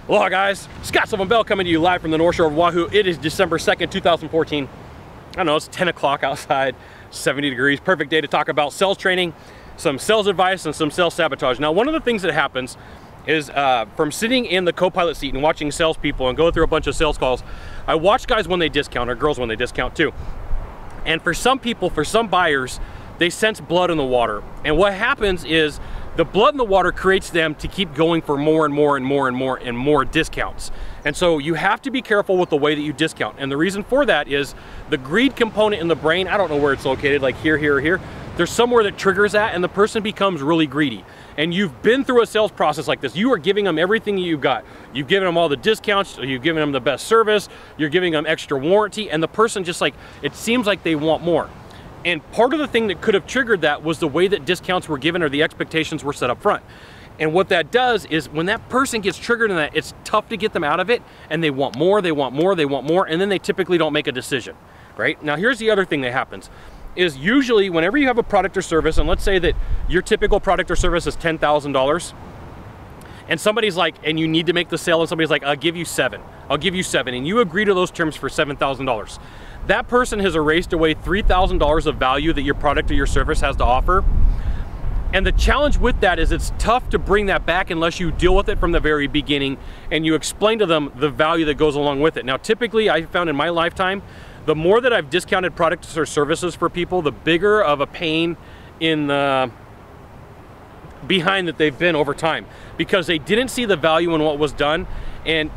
Aloha guys, Scott Sylvan Bell coming to you live from the North Shore of Oahu. It is December 2nd, 2014. I don't know, it's 10 o'clock outside, 70 degrees. Perfect day to talk about sales training, some sales advice, and some sales sabotage. Now, one of the things that happens is from sitting in the co-pilot seat and watching salespeople and go through a bunch of sales calls, I watch guys when they discount, or girls when they discount too. And for some people, for some buyers, they sense blood in the water. And what happens is the blood in the water creates them to keep going for more and more and more and more and more discounts. And so you have to be careful with the way that you discount. And the reason for that is the greed component in the brain, I don't know where it's located, like here, here, or here. There's somewhere that triggers that and the person becomes really greedy. And you've been through a sales process like this. You are giving them everything you've got. You've given them all the discounts, you've given them the best service, you're giving them extra warranty, and the person just like, it seems like they want more. And part of the thing that could have triggered that was the way that discounts were given or the expectations were set up front. And what that does is when that person gets triggered in that, it's tough to get them out of it, and they want more, they want more, they want more, and then they typically don't make a decision, right? Now here's the other thing that happens, is usually whenever you have a product or service, and let's say that your typical product or service is $10,000, and somebody's like, and you need to make the sale, and somebody's like, I'll give you seven, and you agree to those terms for $7,000. That person has erased away $3,000 of value that your product or your service has to offer. And the challenge with that is it's tough to bring that back unless you deal with it from the very beginning and you explain to them the value that goes along with it. Now, typically, I found in my lifetime, the more that I've discounted products or services for people, the bigger of a pain in the behind that they've been over time, because they didn't see the value in what was done, and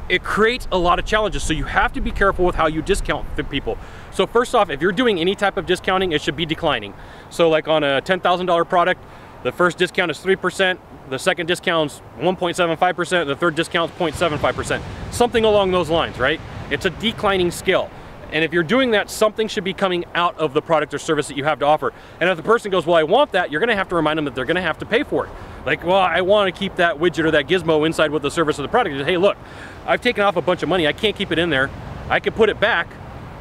it creates a lot of challenges. So you have to be careful with how you discount the people. So first off, if you're doing any type of discounting, it should be declining. So like on a $10,000 product, the first discount is 3%, the second discount's 1.75%, the third discount's 0.75%, something along those lines, right? It's a declining scale. And if you're doing that, something should be coming out of the product or service that you have to offer. And if the person goes, well, I want that, you're gonna have to remind them that they're gonna have to pay for it. Like, well, I wanna keep that widget or that gizmo inside with the service of the product. Hey, look, I've taken off a bunch of money, I can't keep it in there. I can put it back,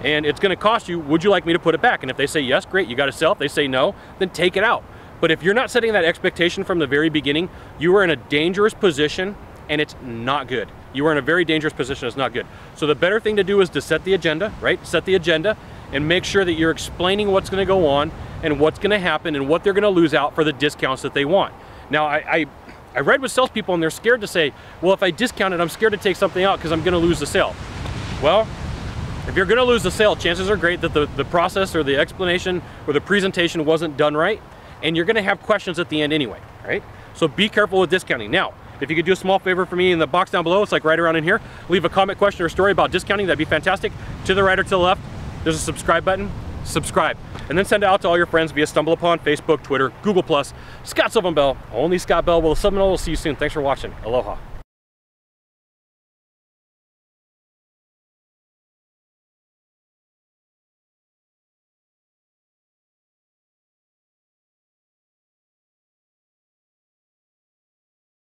and it's gonna cost you, would you like me to put it back? And if they say yes, great, you gotta sell. If they say no, then take it out. But if you're not setting that expectation from the very beginning, you are in a dangerous position, and it's not good. You are in a very dangerous position, it's not good. So the better thing to do is to set the agenda, right? Set the agenda and make sure that you're explaining what's gonna go on and what's gonna happen and what they're gonna lose out for the discounts that they want. Now, I read with salespeople and they're scared to say, well, if I discount it, I'm scared to take something out because I'm gonna lose the sale. Well, if you're gonna lose the sale, chances are great that the process or the explanation or the presentation wasn't done right, and you're gonna have questions at the end anyway, right? So be careful with discounting. Now, if you could do a small favor for me in the box down below, it's like right around in here, leave a comment, question, or story about discounting, that'd be fantastic. To the right or to the left, there's a subscribe button, subscribe. And then send it out to all your friends via StumbleUpon, Facebook, Twitter, Google+. Scott Sylvan Bell, only Scott Bell. We'll see you soon. Thanks for watching. Aloha.